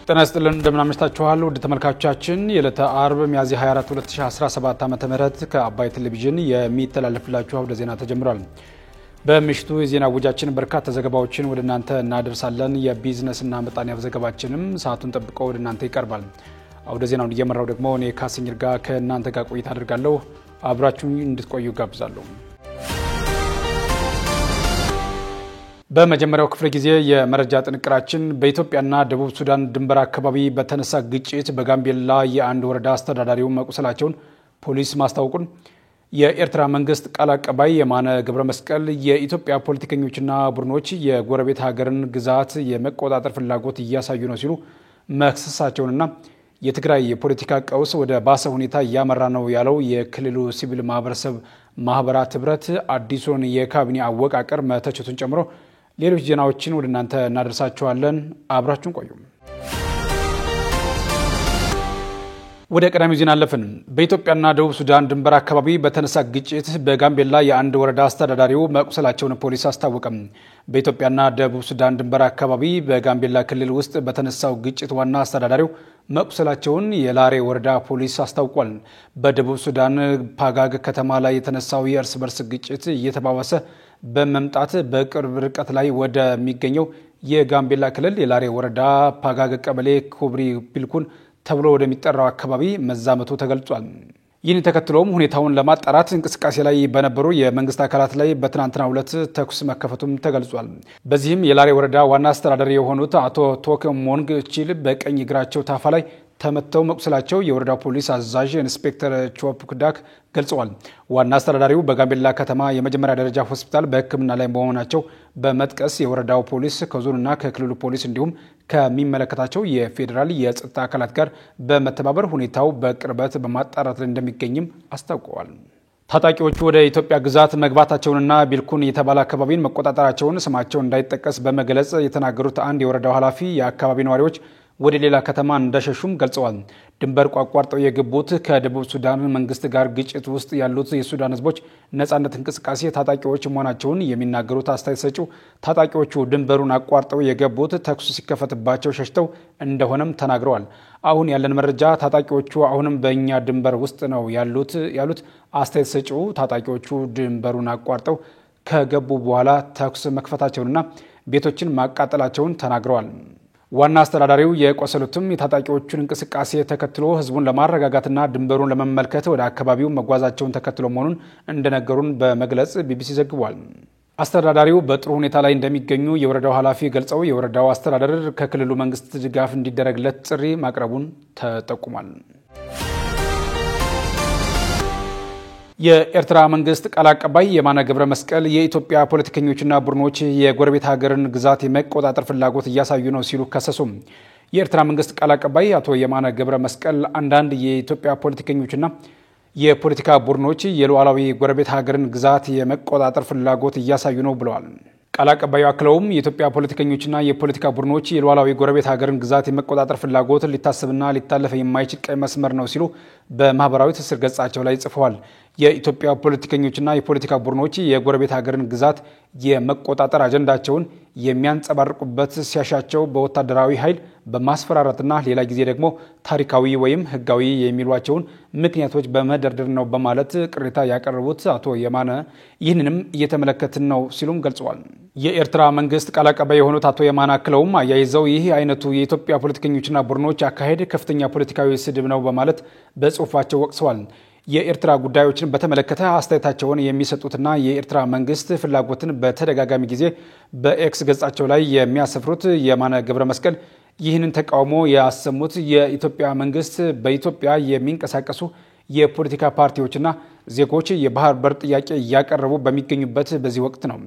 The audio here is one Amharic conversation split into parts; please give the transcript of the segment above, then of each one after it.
ጤና ይስጥልን እንደምን አመሽታችኋል ውድ ተመልካቾቻችን የዕለተ አርብ ሚያዝያ 24 2017 ዓ.ም ከአባይ ቴሌቪዥን የሚተላለፍላችሁ አውደ ዜና ተጀምሯል። በምሽቱ የዜና ውጃችን በርካታ ዘገባዎችን ወደ እናንተ እናደርሳለን። የቢዝነስና ምጣኔ ሀብት ዘገባችንም ሰዓቱን ጠብቆ ወደ እናንተ ይቀርባል። አውደ ዜናውን እየመራው ደግሞ እኔ ካስኝር ጋር ከእናንተ ጋር ቆይታ አደርጋለሁ። አብራችሁን እንድትቆዩ ጋብዛለሁ። በመጀመሪያው ክፍለ ጊዜ የመረጃ ጥንቅራችን በኢትዮጵያና ደቡብ ሱዳን ድንበር አካባቢ በተነሳ ግጭት በጋምቤላ የአንድ ወረዳ አስተዳዳሪው መቁሰላቸውን ፖሊስ ማስታወቁን፣ የኤርትራ መንግስት ቃል አቀባይ የማነ ገብረመስቀል የኢትዮጵያ ፖለቲከኞችና ቡድኖች የጎረቤት ሀገርን ግዛት የመቆጣጠር ፍላጎት እያሳዩ ነው ሲሉ መክሰሳቸውንና የትግራይ የፖለቲካ ቀውስ ወደ ባሰ ሁኔታ እያመራ ነው ያለው የክልሉ ሲቪል ማህበረሰብ ማህበራት ህብረት አዲሱን የካቢኔ አወቃቀር መተቸቱን ጨምሮ ሌሎች ዜናዎችን ወደ እናንተ እናደርሳችኋለን። አብራችሁን ቆዩ። ወደ ቀዳሚው ዜና አለፍን። በኢትዮጵያና ደቡብ ሱዳን ድንበር አካባቢ በተነሳ ግጭት በጋምቤላ የአንድ ወረዳ አስተዳዳሪው መቁሰላቸውን ፖሊስ አስታወቀ። በኢትዮጵያና ደቡብ ሱዳን ድንበር አካባቢ በጋምቤላ ክልል ውስጥ በተነሳው ግጭት ዋና አስተዳዳሪው መቁሰላቸውን የላሬ ወረዳ ፖሊስ አስታውቋል። በደቡብ ሱዳን ፓጋግ ከተማ ላይ የተነሳው የእርስ በርስ ግጭት እየተባባሰ በመምጣት በቅርብ ርቀት ላይ ወደሚገኘው የጋምቤላ ክልል የላሬ ወረዳ ፓጋግ ቀበሌ ኩብሪ ቢልኩን ተብሎ ወደሚጠራው አካባቢ መዛመቱ ተገልጿል። ይህን ተከትሎም ሁኔታውን ለማጣራት እንቅስቃሴ ላይ በነበሩ የመንግስት አካላት ላይ በትናንትናው ዕለት ተኩስ መከፈቱም ተገልጿል። በዚህም የላሬ ወረዳ ዋና አስተዳዳሪ የሆኑት አቶ ቶክ ሞንግ ቺል በቀኝ እግራቸው ታፋ ላይ ተመተው መቁሰላቸው የወረዳው ፖሊስ አዛዥ ኢንስፔክተር ቾፕክዳክ ገልጸዋል። ዋና አስተዳዳሪው በጋምቤላ ከተማ የመጀመሪያ ደረጃ ሆስፒታል በሕክምና ላይ መሆናቸው በመጥቀስ የወረዳው ፖሊስ ከዞንና ከክልሉ ፖሊስ እንዲሁም ከሚመለከታቸው የፌዴራል የጸጥታ አካላት ጋር በመተባበር ሁኔታው በቅርበት በማጣራት ላይ እንደሚገኝም አስታውቀዋል። ታጣቂዎቹ ወደ ኢትዮጵያ ግዛት መግባታቸውንና ቢልኩን የተባለ አካባቢን መቆጣጠራቸውን ስማቸው እንዳይጠቀስ በመግለጽ የተናገሩት አንድ የወረዳው ኃላፊ የአካባቢ ነዋሪዎች ወደ ሌላ ከተማ እንደሸሹም ገልጸዋል። ድንበር ቋቋርጠው የገቡት ከደቡብ ሱዳን መንግስት ጋር ግጭት ውስጥ ያሉት የሱዳን ህዝቦች ነጻነት እንቅስቃሴ ታጣቂዎች መሆናቸውን የሚናገሩት አስተያየት ሰጪው ታጣቂዎቹ ድንበሩን አቋርጠው የገቡት ተኩስ ሲከፈትባቸው ሸሽተው እንደሆነም ተናግረዋል። አሁን ያለን መረጃ ታጣቂዎቹ አሁንም በእኛ ድንበር ውስጥ ነው ያሉት አስተያየት ሰጪው ታጣቂዎቹ ድንበሩን አቋርጠው ከገቡ በኋላ ተኩስ መክፈታቸውንና ቤቶችን ማቃጠላቸውን ተናግረዋል። ዋና አስተዳዳሪው የቆሰሉትም የታጣቂዎቹን እንቅስቃሴ ተከትሎ ህዝቡን ለማረጋጋትና ድንበሩን ለመመልከት ወደ አካባቢው መጓዛቸውን ተከትሎ መሆኑን እንደነገሩን በመግለጽ ቢቢሲ ዘግቧል። አስተዳዳሪው በጥሩ ሁኔታ ላይ እንደሚገኙ የወረዳው ኃላፊ ገልጸው የወረዳው አስተዳደር ከክልሉ መንግስት ድጋፍ እንዲደረግለት ጥሪ ማቅረቡን ተጠቁሟል። የኤርትራ መንግስት ቃል አቀባይ የማነ ገብረመስቀል የኢትዮጵያ ፖለቲከኞችና ቡድኖች የጎረቤት ሀገርን ግዛት የመቆጣጠር ፍላጎት እያሳዩ ነው ሲሉ ከሰሱ። የኤርትራ መንግስት ቃል አቀባይ አቶ የማነ ገብረመስቀል አንዳንድ የኢትዮጵያ ፖለቲከኞችና የፖለቲካ ቡድኖች የሉዓላዊ ጎረቤት ሀገርን ግዛት የመቆጣጠር ፍላጎት እያሳዩ ነው ብለዋል። ቃል አቀባዩ አክለውም የኢትዮጵያ ፖለቲከኞችና የፖለቲካ ቡድኖች የሉዓላዊ ጎረቤት ሀገርን ግዛት የመቆጣጠር ፍላጎት ሊታሰብና ሊታለፍ የማይችል ቀይ መስመር ነው ሲሉ በማህበራዊ ትስስር ገጻቸው ላይ ጽፈዋል። የኢትዮጵያ ፖለቲከኞችና የፖለቲካ ቡድኖች የጎረቤት ሀገርን ግዛት የመቆጣጠር አጀንዳቸውን የሚያንጸባርቁበት ሲያሻቸው በወታደራዊ ኃይል በማስፈራራትና ሌላ ጊዜ ደግሞ ታሪካዊ ወይም ህጋዊ የሚሏቸውን ምክንያቶች በመደርደር ነው በማለት ቅሬታ ያቀረቡት አቶ የማነ ይህንንም እየተመለከትን ነው ሲሉም ገልጸዋል። የኤርትራ መንግስት ቃል አቀባይ የሆኑት አቶ የማነ አክለውም አያይዘው ይህ አይነቱ የኢትዮጵያ ፖለቲከኞችና ቡድኖች አካሄድ ከፍተኛ ፖለቲካዊ ስድብ ነው በማለት በጽሁፋቸው ወቅሰዋል። የኤርትራ ጉዳዮችን በተመለከተ አስተያየታቸውን የሚሰጡትና የኤርትራ መንግስት ፍላጎትን በተደጋጋሚ ጊዜ በኤክስ ገጻቸው ላይ የሚያሰፍሩት የማነ ገብረመስቀል ይህንን ተቃውሞ ያሰሙት የኢትዮጵያ መንግስት በኢትዮጵያ የሚንቀሳቀሱ የፖለቲካ ፓርቲዎችና ዜጎች የባህር በር ጥያቄ እያቀረቡ በሚገኙበት በዚህ ወቅት ነው።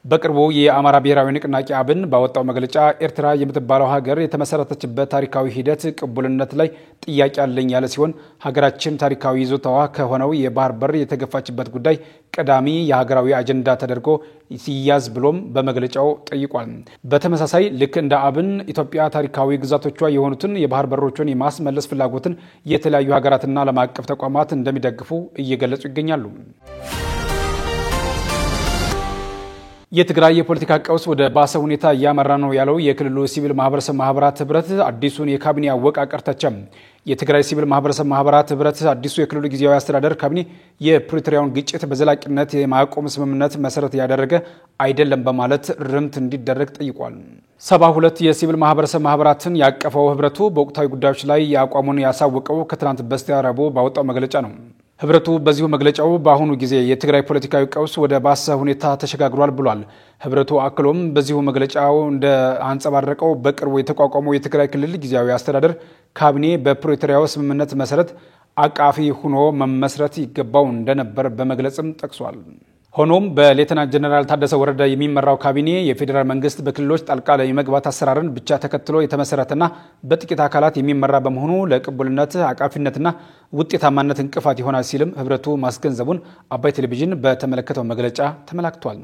በቅርቡ የአማራ ብሔራዊ ንቅናቄ አብን ባወጣው መግለጫ ኤርትራ የምትባለው ሀገር የተመሰረተችበት ታሪካዊ ሂደት ቅቡልነት ላይ ጥያቄ አለኝ ያለ ሲሆን ሀገራችን ታሪካዊ ይዞታዋ ከሆነው የባህር በር የተገፋችበት ጉዳይ ቀዳሚ የሀገራዊ አጀንዳ ተደርጎ ሲያዝ ብሎም በመግለጫው ጠይቋል። በተመሳሳይ ልክ እንደ አብን ኢትዮጵያ ታሪካዊ ግዛቶቿ የሆኑትን የባህር በሮችን የማስመለስ ፍላጎትን የተለያዩ ሀገራትና ዓለም አቀፍ ተቋማት እንደሚደግፉ እየገለጹ ይገኛሉ። የትግራይ የፖለቲካ ቀውስ ወደ ባሰ ሁኔታ እያመራ ነው ያለው የክልሉ ሲቪል ማህበረሰብ ማህበራት ህብረት አዲሱን የካቢኔ አወቃቀር ተቸም። የትግራይ ሲቪል ማህበረሰብ ማህበራት ህብረት አዲሱ የክልሉ ጊዜያዊ አስተዳደር ካቢኔ የፕሪቶሪያውን ግጭት በዘላቂነት የማቆም ስምምነት መሰረት ያደረገ አይደለም በማለት ርምት እንዲደረግ ጠይቋል። 72 የሲቪል ማህበረሰብ ማህበራትን ያቀፈው ህብረቱ በወቅታዊ ጉዳዮች ላይ አቋሙን ያሳወቀው ከትናንት በስቲያ ረቡዕ ባወጣው መግለጫ ነው። ህብረቱ በዚሁ መግለጫው በአሁኑ ጊዜ የትግራይ ፖለቲካዊ ቀውስ ወደ ባሰ ሁኔታ ተሸጋግሯል ብሏል። ህብረቱ አክሎም በዚሁ መግለጫው እንደ አንጸባረቀው በቅርቡ የተቋቋመው የትግራይ ክልል ጊዜያዊ አስተዳደር ካቢኔ በፕሪቶሪያው ስምምነት መሰረት አቃፊ ሆኖ መመስረት ይገባው እንደነበር በመግለጽም ጠቅሷል። ሆኖም በሌተናንት ጀነራል ታደሰ ወረደ የሚመራው ካቢኔ የፌዴራል መንግስት በክልሎች ጣልቃ የመግባት አሰራርን ብቻ ተከትሎ የተመሰረተና በጥቂት አካላት የሚመራ በመሆኑ ለቅቡልነት አቃፊነትና ውጤታማነት እንቅፋት ይሆናል ሲልም ህብረቱ ማስገንዘቡን አባይ ቴሌቪዥን በተመለከተው መግለጫ ተመላክቷል።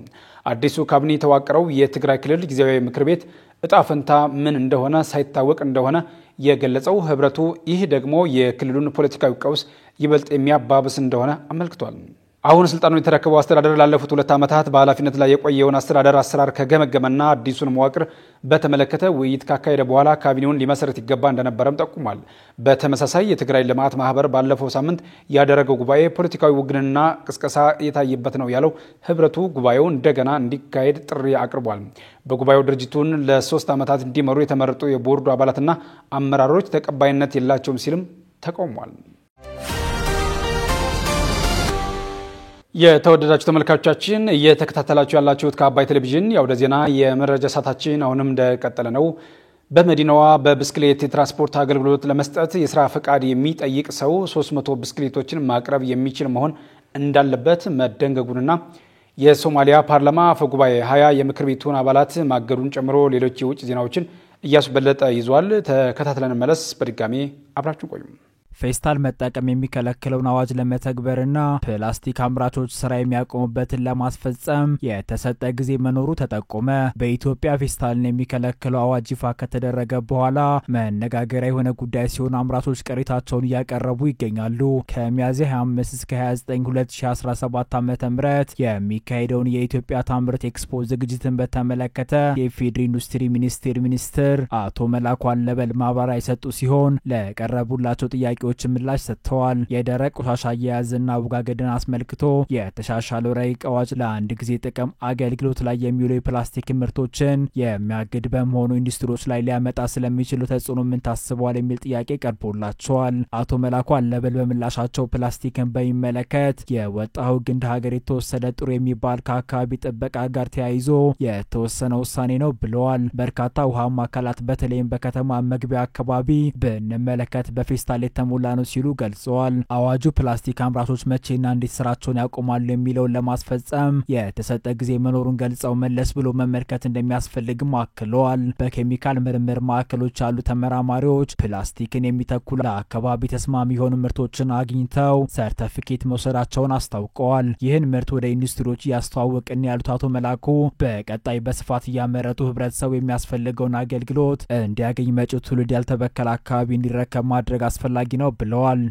አዲሱ ካቢኔ የተዋቀረው የትግራይ ክልል ጊዜያዊ ምክር ቤት እጣ ፈንታ ምን እንደሆነ ሳይታወቅ እንደሆነ የገለጸው ህብረቱ ይህ ደግሞ የክልሉን ፖለቲካዊ ቀውስ ይበልጥ የሚያባብስ እንደሆነ አመልክቷል። አሁን ስልጣኑን የተረከበው አስተዳደር ላለፉት 2 ዓመታት በኃላፊነት ላይ የቆየውን አስተዳደር አሰራር ከገመገመና አዲሱን መዋቅር በተመለከተ ውይይት ካካሄደ በኋላ ካቢኔውን ሊመሰረት ይገባ እንደነበረም ጠቁሟል። በተመሳሳይ የትግራይ ልማት ማህበር ባለፈው ሳምንት ያደረገው ጉባኤ ፖለቲካዊ ውግንና ቅስቀሳ የታየበት ነው ያለው ህብረቱ ጉባኤው እንደገና እንዲካሄድ ጥሪ አቅርቧል። በጉባኤው ድርጅቱን ለ3 ዓመታት እንዲመሩ የተመረጡ የቦርዱ አባላትና አመራሮች ተቀባይነት የላቸውም ሲልም ተቃውሟል። የተወደዳችሁ ተመልካቾቻችን እየተከታተላችሁ ያላችሁት ከአባይ ቴሌቪዥን የአውደ ዜና የመረጃ ሰዓታችን አሁንም እንደቀጠለ ነው። በመዲናዋ በብስክሌት የትራንስፖርት አገልግሎት ለመስጠት የስራ ፈቃድ የሚጠይቅ ሰው 300 ብስክሌቶችን ማቅረብ የሚችል መሆን እንዳለበት መደንገጉንና የሶማሊያ ፓርላማ አፈጉባኤ 20 የምክር ቤቱን አባላት ማገዱን ጨምሮ ሌሎች የውጭ ዜናዎችን እያስበለጠ ይዟል። ተከታትለን መለስ። በድጋሚ አብራችሁ ቆዩ። ፌስታል መጠቀም የሚከለክለውን አዋጅ ለመተግበርና ፕላስቲክ አምራቾች ስራ የሚያቆሙበትን ለማስፈጸም የተሰጠ ጊዜ መኖሩ ተጠቆመ። በኢትዮጵያ ፌስታልን የሚከለክለው አዋጅ ይፋ ከተደረገ በኋላ መነጋገሪያ የሆነ ጉዳይ ሲሆን አምራቾች ቅሬታቸውን እያቀረቡ ይገኛሉ። ከሚያዝያ 25 እስከ 29 2017 ዓ.ም የሚካሄደውን የኢትዮጵያ ታምርት ኤክስፖ ዝግጅትን በተመለከተ የኢፌዴሪ ኢንዱስትሪ ሚኒስትር አቶ መላኩ አለበል ማብራሪያ የሰጡ ሲሆን ለቀረቡላቸው ጥያቄ ምላሽ ሰጥተዋል። የደረቅ ቆሻሻ አያያዝና አወጋገድን አስመልክቶ የተሻሻለው ረቂቅ አዋጅ ለአንድ ጊዜ ጥቅም አገልግሎት ላይ የሚውሉ የፕላስቲክ ምርቶችን የሚያግድ በመሆኑ ኢንዱስትሪዎች ላይ ሊያመጣ ስለሚችሉ ተጽዕኖ ምን ታስበዋል የሚል ጥያቄ ቀርቦላቸዋል። አቶ መላኩ አለበል በምላሻቸው ፕላስቲክን በሚመለከት የወጣው ሕግ እንደ ሀገር የተወሰደ ጥሩ የሚባል ከአካባቢ ጥበቃ ጋር ተያይዞ የተወሰነ ውሳኔ ነው ብለዋል። በርካታ ውሃማ አካላት በተለይም በከተማ መግቢያ አካባቢ ብንመለከት በፌስታል ሞላ ነው ሲሉ ገልጸዋል። አዋጁ ፕላስቲክ አምራቾች መቼና እንዴት ስራቸውን ያቆማሉ የሚለውን ለማስፈጸም የተሰጠ ጊዜ መኖሩን ገልጸው መለስ ብሎ መመልከት እንደሚያስፈልግም አክለዋል። በኬሚካል ምርምር ማዕከሎች ያሉ ተመራማሪዎች ፕላስቲክን የሚተኩ ለአካባቢ ተስማሚ የሆኑ ምርቶችን አግኝተው ሰርቲፊኬት መውሰዳቸውን አስታውቀዋል። ይህን ምርት ወደ ኢንዱስትሪዎች እያስተዋወቅን ያሉት አቶ መላኩ በቀጣይ በስፋት እያመረቱ ህብረተሰቡ የሚያስፈልገውን አገልግሎት እንዲያገኝ መጪው ትውልድ ያልተበከለ አካባቢ እንዲረከብ ማድረግ አስፈላጊ ነው ብለዋል።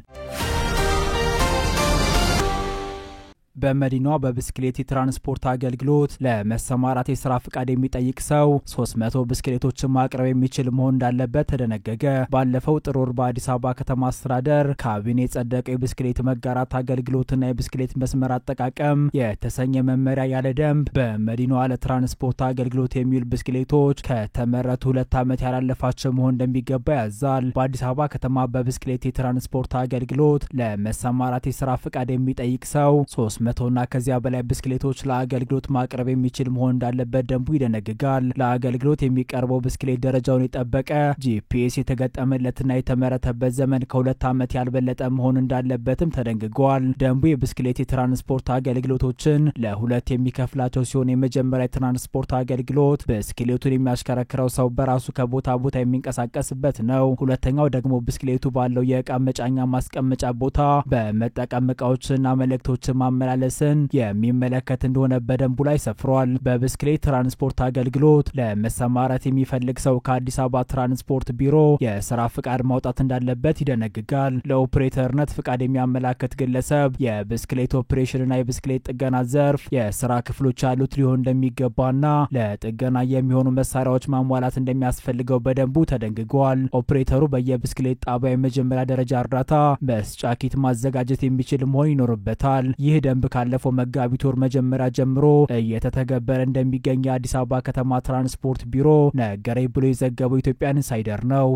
በመዲናዋ በብስክሌት የትራንስፖርት አገልግሎት ለመሰማራት የስራ ፍቃድ የሚጠይቅ ሰው 300 ብስክሌቶችን ማቅረብ የሚችል መሆን እንዳለበት ተደነገገ። ባለፈው ጥር ወር በአዲስ አበባ ከተማ አስተዳደር ካቢኔ የጸደቀው የብስክሌት መጋራት አገልግሎትና የብስክሌት መስመር አጠቃቀም የተሰኘ መመሪያ ያለ ደንብ በመዲናዋ ለትራንስፖርት አገልግሎት የሚውል ብስክሌቶች ከተመረቱ 2 ዓመት ያላለፋቸው መሆን እንደሚገባ ያዛል። በአዲስ አበባ ከተማ በብስክሌት የትራንስፖርት አገልግሎት ለመሰማራት የስራ ፍቃድ የሚጠይቅ ሰው 300ና ከዚያ በላይ ብስክሌቶች ለአገልግሎት ማቅረብ የሚችል መሆን እንዳለበት ደንቡ ይደነግጋል። ለአገልግሎት የሚቀርበው ብስክሌት ደረጃውን የጠበቀ ጂፒኤስ የተገጠመለትና የተመረተበት ዘመን ከ2 ዓመት ያልበለጠ መሆን እንዳለበትም ተደንግጓል። ደንቡ የብስክሌት የትራንስፖርት አገልግሎቶችን ለሁለት የሚከፍላቸው ሲሆን የመጀመሪያ የትራንስፖርት አገልግሎት ብስክሌቱን የሚያሽከረክረው ሰው በራሱ ከቦታ ቦታ የሚንቀሳቀስበት ነው። ሁለተኛው ደግሞ ብስክሌቱ ባለው የዕቃ መጫኛ ማስቀመጫ ቦታ በመጠቀም ዕቃዎችና መልእክቶችን ማመላለስ ማመላለስን የሚመለከት እንደሆነ በደንቡ ላይ ሰፍሯል። በብስክሌት ትራንስፖርት አገልግሎት ለመሰማራት የሚፈልግ ሰው ከአዲስ አበባ ትራንስፖርት ቢሮ የስራ ፍቃድ ማውጣት እንዳለበት ይደነግጋል። ለኦፕሬተርነት ፍቃድ የሚያመላክት ግለሰብ የብስክሌት ኦፕሬሽንና የብስክሌት ጥገና ዘርፍ የስራ ክፍሎች ያሉት ሊሆን እንደሚገባና ለጥገና የሚሆኑ መሳሪያዎች ማሟላት እንደሚያስፈልገው በደንቡ ተደንግጓል። ኦፕሬተሩ በየብስክሌት ጣቢያ የመጀመሪያ ደረጃ እርዳታ መስጫ ኪት ማዘጋጀት የሚችል መሆን ይኖርበታል። ይህ ደንብ ካለፈው መጋቢት ወር መጀመሪያ ጀምሮ እየተተገበረ እንደሚገኝ የአዲስ አበባ ከተማ ትራንስፖርት ቢሮ ነገረኝ ብሎ የዘገበው ኢትዮጵያን ኢንሳይደር ነው።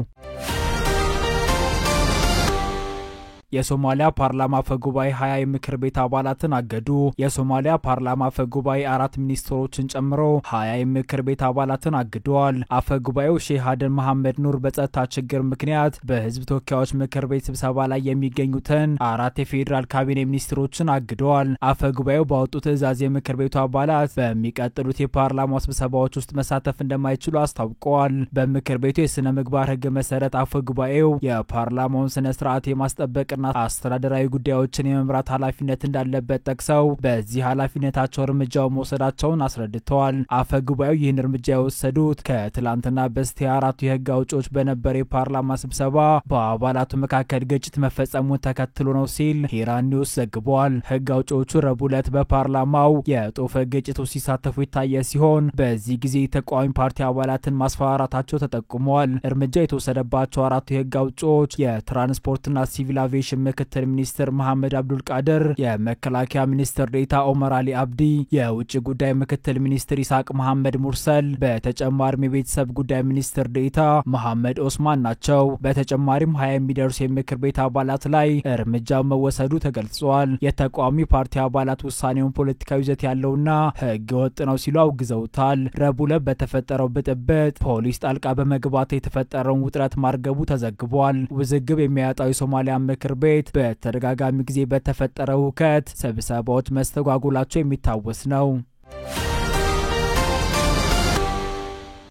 የሶማሊያ ፓርላማ አፈጉባኤ 20 የምክር ቤት አባላትን አገዱ። የሶማሊያ ፓርላማ አፈጉባኤ 4 ሚኒስትሮችን ጨምሮ 20 የምክር ቤት አባላትን አግደዋል። አፈጉባኤው ሼህ አደን መሐመድ ኑር በጸጥታ ችግር ምክንያት በህዝብ ተወካዮች ምክር ቤት ስብሰባ ላይ የሚገኙትን 4 የፌዴራል ካቢኔ ሚኒስትሮችን አግደዋል። አፈጉባኤው ባወጡት ትዕዛዝ የምክር ቤቱ አባላት በሚቀጥሉት የፓርላማ ስብሰባዎች ውስጥ መሳተፍ እንደማይችሉ አስታውቀዋል። በምክር ቤቱ የስነ ምግባር ህግ መሰረት አፈጉባኤው የፓርላማውን ስነ ስርዓት የማስጠበቅ አስተዳደራዊ ጉዳዮችን የመምራት ኃላፊነት እንዳለበት ጠቅሰው በዚህ ኃላፊነታቸው እርምጃው መውሰዳቸውን አስረድተዋል። አፈጉባኤው ይህን እርምጃ የወሰዱት ከትላንትና በስቲያ 4 የህግ አውጪዎች በነበረ የፓርላማ ስብሰባ በአባላቱ መካከል ግጭት መፈጸሙን ተከትሎ ነው ሲል ሂራን ኒውስ ዘግቧል። ህግ አውጪዎቹ ረቡዕ ዕለት በፓርላማው የጦፈ ግጭት ውስጥ ሲሳተፉ የታየ ሲሆን በዚህ ጊዜ ተቃዋሚ ፓርቲ አባላትን ማስፈራራታቸው ተጠቁመዋል። እርምጃ የተወሰደባቸው 4 የህግ አውጪዎች የትራንስፖርትና ሲቪል አቪዬሽን ምክትል ሚኒስትር መሐመድ አብዱል ቃድር፣ የመከላከያ ሚኒስትር ዴታ ኦመር አሊ አብዲ፣ የውጭ ጉዳይ ምክትል ሚኒስትር ኢሳቅ መሐመድ ሙርሰል፣ በተጨማሪም የቤተሰብ ጉዳይ ሚኒስትር ዴታ መሐመድ ኦስማን ናቸው። በተጨማሪም 20 የሚደርሱ የምክር ቤት አባላት ላይ እርምጃው መወሰዱ ተገልጿል። የተቃዋሚ ፓርቲ አባላት ውሳኔውን ፖለቲካዊ ይዘት ያለውና ህገ ወጥ ነው ሲሉ አውግዘውታል። ረቡዕ ዕለት በተፈጠረው ብጥብጥ ፖሊስ ጣልቃ በመግባት የተፈጠረውን ውጥረት ማርገቡ ተዘግቧል። ውዝግብ የሚያጣው የሶማሊያ ምክር ቤት በተደጋጋሚ ጊዜ በተፈጠረው ሁከት ስብሰባዎች መስተጓጎላቸው የሚታወስ ነው።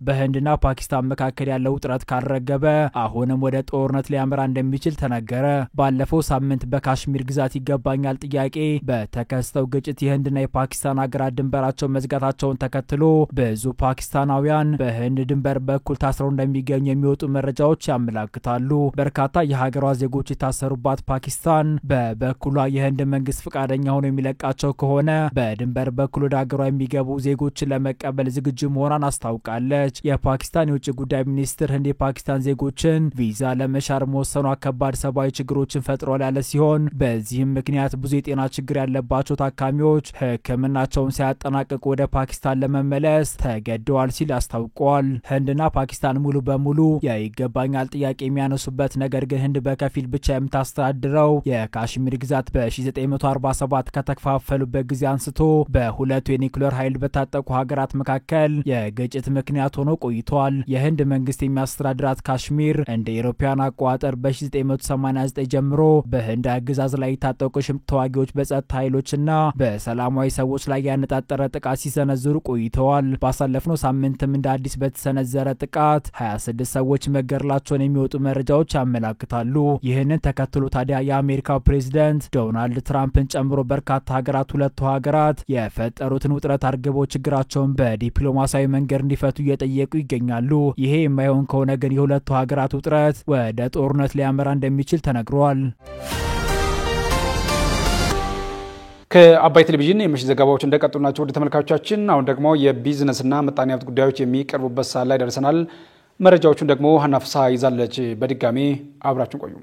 በህንድና ፓኪስታን መካከል ያለው ውጥረት ካልረገበ አሁንም ወደ ጦርነት ሊያመራ እንደሚችል ተነገረ። ባለፈው ሳምንት በካሽሚር ግዛት ይገባኛል ጥያቄ በተከሰተው ግጭት የህንድና የፓኪስታን ሀገራት ድንበራቸው መዝጋታቸውን ተከትሎ ብዙ ፓኪስታናውያን በህንድ ድንበር በኩል ታስረው እንደሚገኙ የሚወጡ መረጃዎች ያመላክታሉ። በርካታ የሀገሯ ዜጎች የታሰሩባት ፓኪስታን በበኩሏ የህንድ መንግስት ፈቃደኛ ሆኖ የሚለቃቸው ከሆነ በድንበር በኩል ወደ ሀገሯ የሚገቡ ዜጎችን ለመቀበል ዝግጁ መሆኗን አስታውቃለች። የፓኪስታን የውጭ ጉዳይ ሚኒስትር ህንድ የፓኪስታን ዜጎችን ቪዛ ለመሻር መወሰኗ ከባድ ሰብአዊ ችግሮችን ፈጥሯል ያለ ሲሆን በዚህም ምክንያት ብዙ የጤና ችግር ያለባቸው ታካሚዎች ሕክምናቸውን ሳያጠናቅቁ ወደ ፓኪስታን ለመመለስ ተገደዋል ሲል አስታውቋል። ህንድና ፓኪስታን ሙሉ በሙሉ የይገባኛል ጥያቄ የሚያነሱበት ነገር ግን ህንድ በከፊል ብቻ የምታስተዳድረው የካሽሚር ግዛት በ1947 ከተከፋፈሉበት ጊዜ አንስቶ በሁለቱ የኒውክሌር ኃይል በታጠቁ ሀገራት መካከል የግጭት ምክንያት ሆኖ ቆይቷል። የህንድ መንግስት የሚያስተዳድራት ካሽሚር እንደ ኢሮፒያን አቆጣጠር በ1989 ጀምሮ በህንድ አገዛዝ ላይ የታጠቁ ሽምቅ ተዋጊዎች በጸጥታ ኃይሎችና በሰላማዊ ሰዎች ላይ ያነጣጠረ ጥቃት ሲሰነዝሩ ቆይተዋል። ባሳለፍነው ሳምንትም እንደ አዲስ በተሰነዘረ ጥቃት 26 ሰዎች መገደላቸውን የሚወጡ መረጃዎች ያመላክታሉ። ይህንን ተከትሎ ታዲያ የአሜሪካው ፕሬዝዳንት ዶናልድ ትራምፕን ጨምሮ በርካታ ሀገራት ሁለቱ ሀገራት የፈጠሩትን ውጥረት አርግበው ችግራቸውን በዲፕሎማሲያዊ መንገድ እንዲፈቱ እየጠየቁ ይገኛሉ። ይሄ የማይሆን ከሆነ ግን የሁለቱ ሀገራት ውጥረት ወደ ጦርነት ሊያመራ እንደሚችል ተነግሯል። ከአባይ ቴሌቪዥን የምሽት ዘገባዎች እንደቀጠሉ ናቸው። ወደ ተመልካቾቻችን አሁን ደግሞ የቢዝነስና ምጣኔ ሀብት ጉዳዮች የሚቀርቡበት ሰዓት ላይ ደርሰናል። መረጃዎቹን ደግሞ ሀና ፍስሐ ይዛለች። በድጋሚ አብራችሁን ቆዩ።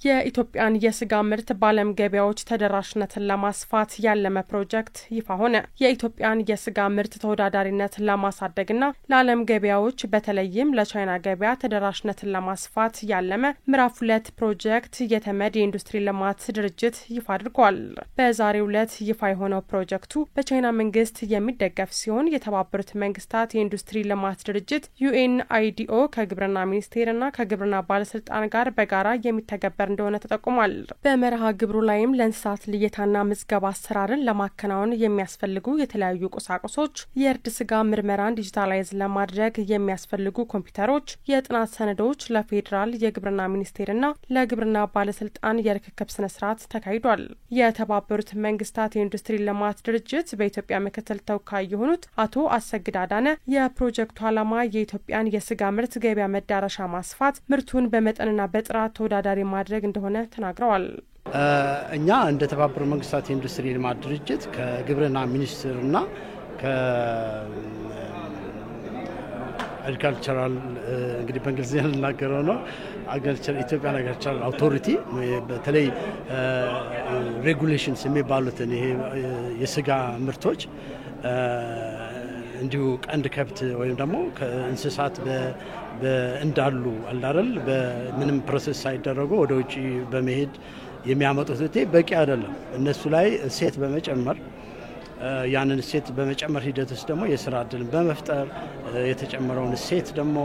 የኢትዮጵያን የስጋ ምርት በዓለም ገበያዎች ተደራሽነትን ለማስፋት ያለመ ፕሮጀክት ይፋ ሆነ። የኢትዮጵያን የስጋ ምርት ተወዳዳሪነት ለማሳደግና ለዓለም ገበያዎች በተለይም ለቻይና ገበያ ተደራሽነትን ለማስፋት ያለመ ምዕራፍ 2 ፕሮጀክት የተመድ የኢንዱስትሪ ልማት ድርጅት ይፋ አድርጓል። በዛሬው ዕለት ይፋ የሆነው ፕሮጀክቱ በቻይና መንግስት የሚደገፍ ሲሆን የተባበሩት መንግስታት የኢንዱስትሪ ልማት ድርጅት UNIDO ከግብርና ሚኒስቴርና ከግብርና ባለስልጣን ጋር በጋራ የሚተገበር እንደሆነ ተጠቁሟል። በመርሃ ግብሩ ላይም ለእንስሳት ልየታና ምዝገባ አሰራርን ለማከናወን የሚያስፈልጉ የተለያዩ ቁሳቁሶች፣ የእርድ ስጋ ምርመራን ዲጂታላይዝ ለማድረግ የሚያስፈልጉ ኮምፒውተሮች፣ የጥናት ሰነዶች ለፌዴራል የግብርና ሚኒስቴርና ለግብርና ባለስልጣን የርክክብ ስነ ስርዓት ተካሂዷል። የተባበሩት መንግስታት የኢንዱስትሪ ልማት ድርጅት በኢትዮጵያ ምክትል ተወካይ የሆኑት አቶ አሰግድ አዳነ የፕሮጀክቱ ዓላማ የኢትዮጵያን የስጋ ምርት ገበያ መዳረሻ ማስፋት፣ ምርቱን በመጠንና በጥራት ተወዳዳሪ ማድረግ እንደሆነ ተናግረዋል። እኛ እንደ ተባበሩት መንግስታት የኢንዱስትሪ ልማት ድርጅት ከግብርና ሚኒስቴርና አግሪካልቸራል እንግዲህ በእንግሊዝኛ ልናገረው ነው ኢትዮጵያን አግሪካልቸራል አውቶሪቲ በተለይ ሬጉሌሽንስ የሚባሉትን ይሄ የስጋ ምርቶች እንዲሁ ቀንድ ከብት ወይም ደግሞ ከእንስሳት እንዳሉ አላረል በምንም ፕሮሰስ ሳይደረጉ ወደ ውጪ በመሄድ የሚያመጡት በቂ አይደለም። እነሱ ላይ እሴት በመጨመር ያንን እሴት በመጨመር ሂደት ውስጥ ደግሞ የስራ እድል በመፍጠር የተጨመረውን እሴት ደግሞ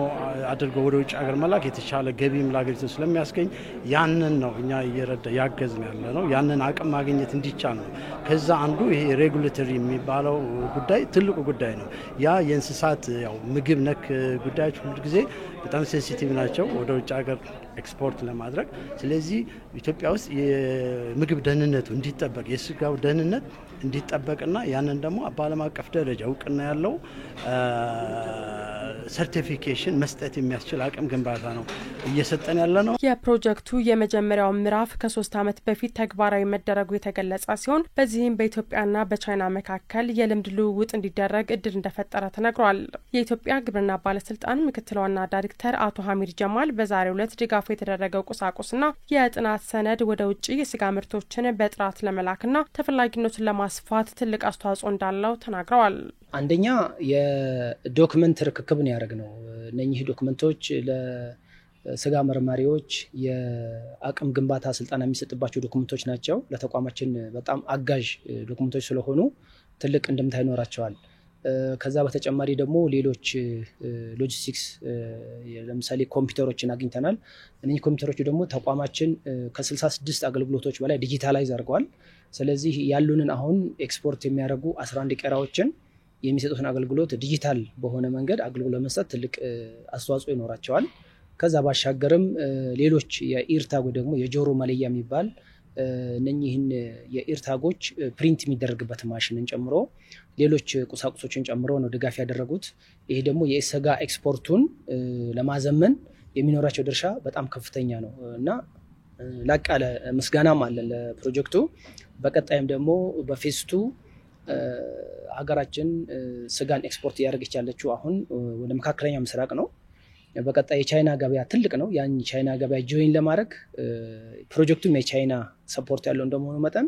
አድርጎ ወደ ውጭ ሀገር መላክ የተሻለ ገቢም ለሀገሪቱ ስለሚያስገኝ ያንን ነው እኛ እየረዳ ያገዝን ያለ ነው። ያንን አቅም ማግኘት እንዲቻል ነው። ከዛ አንዱ ይሄ ሬጉሌተሪ የሚባለው ጉዳይ ትልቁ ጉዳይ ነው። ያ የእንስሳት ያው ምግብ ነክ ጉዳዮች ሁሉ ጊዜ በጣም ሴንሲቲቭ ናቸው ወደ ውጭ ሀገር ኤክስፖርት ለማድረግ። ስለዚህ ኢትዮጵያ ውስጥ የምግብ ደህንነቱ እንዲጠበቅ የስጋው ደህንነት እንዲጠበቅና ያንን ደግሞ በዓለም አቀፍ ደረጃ እውቅና ያለው ሰርቲፊኬሽን መስጠት የሚያስችል አቅም ግንባታ ነው እየሰጠን ያለ ነው። የፕሮጀክቱ የመጀመሪያው ምዕራፍ ከ3 ዓመት በፊት ተግባራዊ መደረጉ የተገለጸ ሲሆን በዚህም በኢትዮጵያና በቻይና መካከል የልምድ ልውውጥ እንዲደረግ እድል እንደፈጠረ ተነግሯል። የኢትዮጵያ ግብርና ባለስልጣን ምክትል ዋና ዳይሬክተር አቶ ሐሚድ ጀማል በዛሬው ዕለት ድጋፍ የተደረገው ቁሳቁስና የጥናት ሰነድ ወደ ውጭ የስጋ ምርቶችን በጥራት ለመላክና ተፈላጊነቱን ለማስፋት ትልቅ አስተዋጽኦ እንዳለው ተናግረዋል። አንደኛ የዶክመንት ርክክብን ያደረግነው እነኚህ ዶክመንቶች ለስጋ መርማሪዎች የአቅም ግንባታ ስልጠና የሚሰጥባቸው ዶክመንቶች ናቸው። ለተቋማችን በጣም አጋዥ ዶክመንቶች ስለሆኑ ትልቅ እንድምታ ይኖራቸዋል። ከዛ በተጨማሪ ደግሞ ሌሎች ሎጂስቲክስ ለምሳሌ ኮምፒውተሮችን አግኝተናል። እነዚህ ኮምፒውተሮች ደግሞ ተቋማችን ከ66 አገልግሎቶች በላይ ዲጂታላይዝ አድርገዋል። ስለዚህ ያሉንን አሁን ኤክስፖርት የሚያደርጉ 11 ቀራዎችን የሚሰጡትን አገልግሎት ዲጂታል በሆነ መንገድ አገልግሎት ለመስጠት ትልቅ አስተዋጽኦ ይኖራቸዋል። ከዛ ባሻገርም ሌሎች የኢርታጎ ደግሞ የጆሮ መለያ የሚባል እነኚህን የኢርታጎች ፕሪንት የሚደረግበት ማሽንን ጨምሮ ሌሎች ቁሳቁሶችን ጨምሮ ነው ድጋፍ ያደረጉት። ይሄ ደግሞ የስጋ ኤክስፖርቱን ለማዘመን የሚኖራቸው ድርሻ በጣም ከፍተኛ ነው እና ላቅ ያለ ምስጋናም አለን ለፕሮጀክቱ። በቀጣይም ደግሞ በፌዝ 2 ሀገራችን ስጋን ኤክስፖርት እያደረገች ያለችው አሁን ወደ መካከለኛ ምስራቅ ነው። በቀጣይ የቻይና ገበያ ትልቅ ነው። ያን ቻይና ገበያ ጆይን ለማድረግ ፕሮጀክቱም የቻይና ሰፖርት ያለው እንደመሆኑ መጠን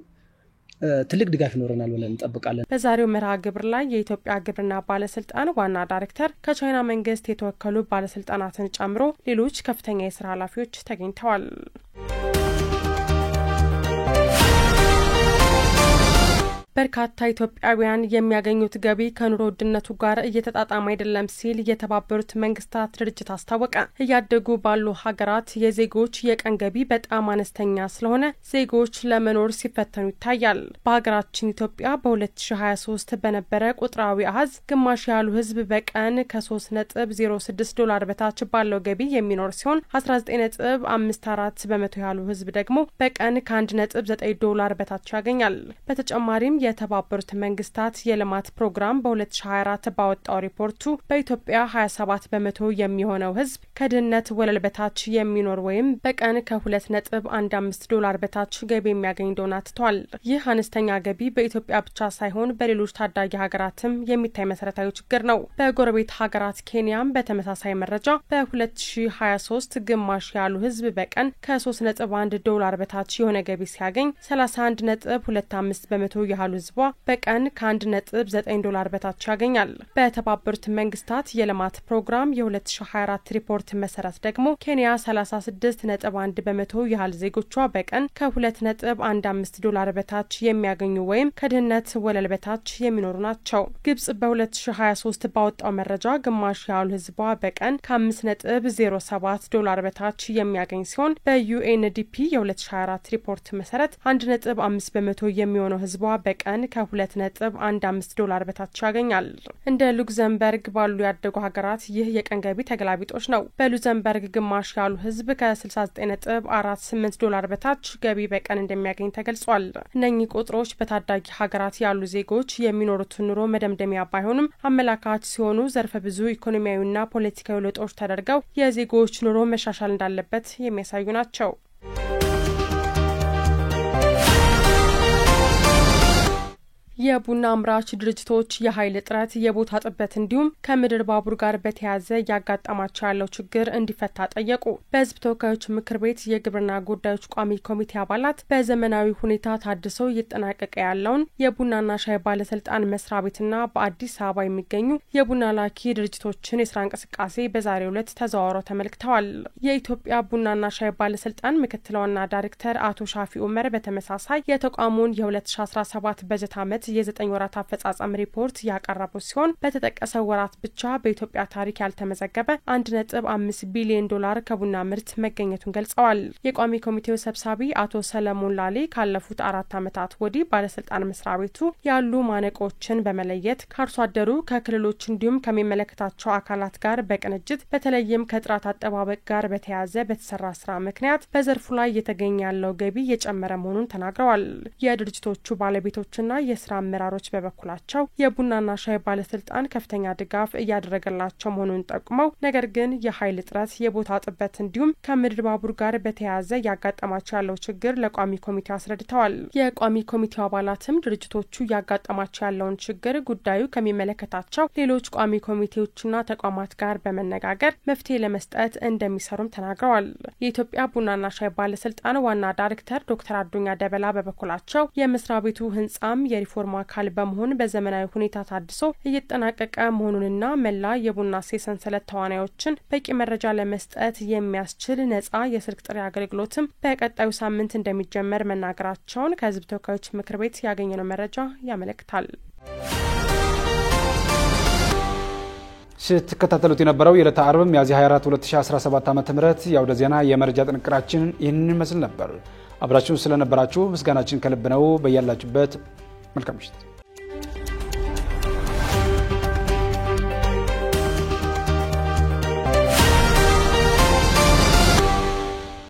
ትልቅ ድጋፍ ይኖረናል ብለን እንጠብቃለን። በዛሬው መርሃ ግብር ላይ የኢትዮጵያ ግብርና ባለስልጣን ዋና ዳይሬክተር ከቻይና መንግስት የተወከሉ ባለስልጣናትን ጨምሮ ሌሎች ከፍተኛ የስራ ኃላፊዎች ተገኝተዋል። በርካታ ኢትዮጵያውያን የሚያገኙት ገቢ ከኑሮ ውድነቱ ጋር እየተጣጣመ አይደለም ሲል የተባበሩት መንግስታት ድርጅት አስታወቀ። እያደጉ ባሉ ሀገራት የዜጎች የቀን ገቢ በጣም አነስተኛ ስለሆነ ዜጎች ለመኖር ሲፈተኑ ይታያል። በሀገራችን ኢትዮጵያ በ2023 በነበረ ቁጥራዊ አሃዝ ግማሽ ያሉ ህዝብ በቀን ከ3.06 ዶላር በታች ባለው ገቢ የሚኖር ሲሆን 19.54 በመቶ ያሉ ህዝብ ደግሞ በቀን ከ1.9 ዶላር በታች ያገኛል። በተጨማሪም የተባበሩት መንግስታት የልማት ፕሮግራም በ2024 ባወጣው ሪፖርቱ በኢትዮጵያ 27 በመቶ የሚሆነው ህዝብ ከድህነት ወለል በታች የሚኖር ወይም በቀን ከ2.15 ዶላር በታች ገቢ የሚያገኝ እንደሆነ አትቷል። ይህ አነስተኛ ገቢ በኢትዮጵያ ብቻ ሳይሆን በሌሎች ታዳጊ ሀገራትም የሚታይ መሰረታዊ ችግር ነው። በጎረቤት ሀገራት ኬንያም በተመሳሳይ መረጃ በ2023 ግማሽ ያሉ ህዝብ በቀን ከ3.1 ዶላር በታች የሆነ ገቢ ሲያገኝ 31.25 በመቶ ያሉ ህዝቧ በቀን ከ$1.9 በታች ያገኛል። በተባበሩት መንግስታት የልማት ፕሮግራም የ2024 ሪፖርት መሰረት ደግሞ ኬንያ 36.1 በመቶ ያህል ዜጎቿ በቀን ከ$2.15 በታች የሚያገኙ ወይም ከድህነት ወለል በታች የሚኖሩ ናቸው። ግብጽ በ2023 ባወጣው መረጃ ግማሽ ያህል ህዝቧ በቀን ከ$5.07 በታች የሚያገኝ ሲሆን በዩኤንዲፒ የ2024 ሪፖርት መሰረት 1.5 በመቶ የሚሆነው ህዝቧ በቀን ከ$2.15 በታች ያገኛል። እንደ ሉክዘምበርግ ባሉ ያደጉ ሀገራት ይህ የቀን ገቢ ተገላቢጦች ነው። በሉክዘምበርግ ግማሽ ያሉ ህዝብ ከ69.48 በታች ገቢ በቀን እንደሚያገኝ ተገልጿል። እነኚህ ቁጥሮች በታዳጊ ሀገራት ያሉ ዜጎች የሚኖሩትን ኑሮ መደምደሚያ ባይሆኑም አመላካች ሲሆኑ ዘርፈ ብዙ ኢኮኖሚያዊና ፖለቲካዊ ለውጦች ተደርገው የዜጎች ኑሮ መሻሻል እንዳለበት የሚያሳዩ ናቸው። የቡና አምራች ድርጅቶች የኃይል እጥረት፣ የቦታ ጥበት እንዲሁም ከምድር ባቡር ጋር በተያያዘ ያጋጠማቸው ያለው ችግር እንዲፈታ ጠየቁ። በህዝብ ተወካዮች ምክር ቤት የግብርና ጉዳዮች ቋሚ ኮሚቴ አባላት በዘመናዊ ሁኔታ ታድሰው እየተጠናቀቀ ያለውን የቡናና ሻይ ባለስልጣን መስሪያ ቤትና በአዲስ አበባ የሚገኙ የቡና ላኪ ድርጅቶችን የስራ እንቅስቃሴ በዛሬው ዕለት ተዘዋውረው ተመልክተዋል። የኢትዮጵያ ቡናና ሻይ ባለስልጣን ምክትል ዋና ዳይሬክተር አቶ ሻፊ ኡመር በተመሳሳይ የተቋሙን የ2017 በጀት ዓመት የ9 ወራት አፈጻጸም ሪፖርት ያቀረቡ ሲሆን በተጠቀሰው ወራት ብቻ በኢትዮጵያ ታሪክ ያልተመዘገበ $1.5 ቢሊዮን ከቡና ምርት መገኘቱን ገልጸዋል። የቋሚ ኮሚቴው ሰብሳቢ አቶ ሰለሞን ላሌ ካለፉት 4 ዓመታት ወዲህ ባለስልጣን መስሪያ ቤቱ ያሉ ማነቆችን በመለየት ከአርሶ አደሩ ከክልሎች እንዲሁም ከሚመለከታቸው አካላት ጋር በቅንጅት በተለይም ከጥራት አጠባበቅ ጋር በተያያዘ በተሰራ ስራ ምክንያት በዘርፉ ላይ እየተገኘ ያለው ገቢ እየጨመረ መሆኑን ተናግረዋል። የድርጅቶቹ ባለቤቶችና የስራ አመራሮች በበኩላቸው የቡናና ሻይ ባለስልጣን ከፍተኛ ድጋፍ እያደረገላቸው መሆኑን ጠቁመው ነገር ግን የኃይል እጥረት፣ የቦታ ጥበት እንዲሁም ከምድር ባቡር ጋር በተያያዘ ያጋጠማቸው ያለው ችግር ለቋሚ ኮሚቴው አስረድተዋል። የቋሚ ኮሚቴው አባላትም ድርጅቶቹ ያጋጠማቸው ያለውን ችግር ጉዳዩ ከሚመለከታቸው ሌሎች ቋሚ ኮሚቴዎችና ተቋማት ጋር በመነጋገር መፍትሄ ለመስጠት እንደሚሰሩም ተናግረዋል። የኢትዮጵያ ቡናና ሻይ ባለስልጣን ዋና ዳይሬክተር ዶክተር አዱኛ ደበላ በበኩላቸው የመስሪያ ቤቱ ህንጻም የሪፎርም አካል በመሆን በዘመናዊ ሁኔታ ታድሶ እየተጠናቀቀ መሆኑንና መላ የቡና ሰንሰለት ተዋናዮችን በቂ መረጃ ለመስጠት የሚያስችል ነጻ የስልክ ጥሪ አገልግሎትም በቀጣዩ ሳምንት እንደሚጀመር መናገራቸውን ከህዝብ ተወካዮች ምክር ቤት ያገኘነው መረጃ ያመለክታል። ስትከታተሉት የነበረው የዕለተ አርብ ሚያዝያ 24 2017 ዓ.ም የአውደ ዜና የመረጃ ጥንቅራችን ይህንን ይመስል ነበር። አብራችሁን ስለነበራችሁ ምስጋናችን ከልብ ነው። በያላችሁበት መልካም ምሽት።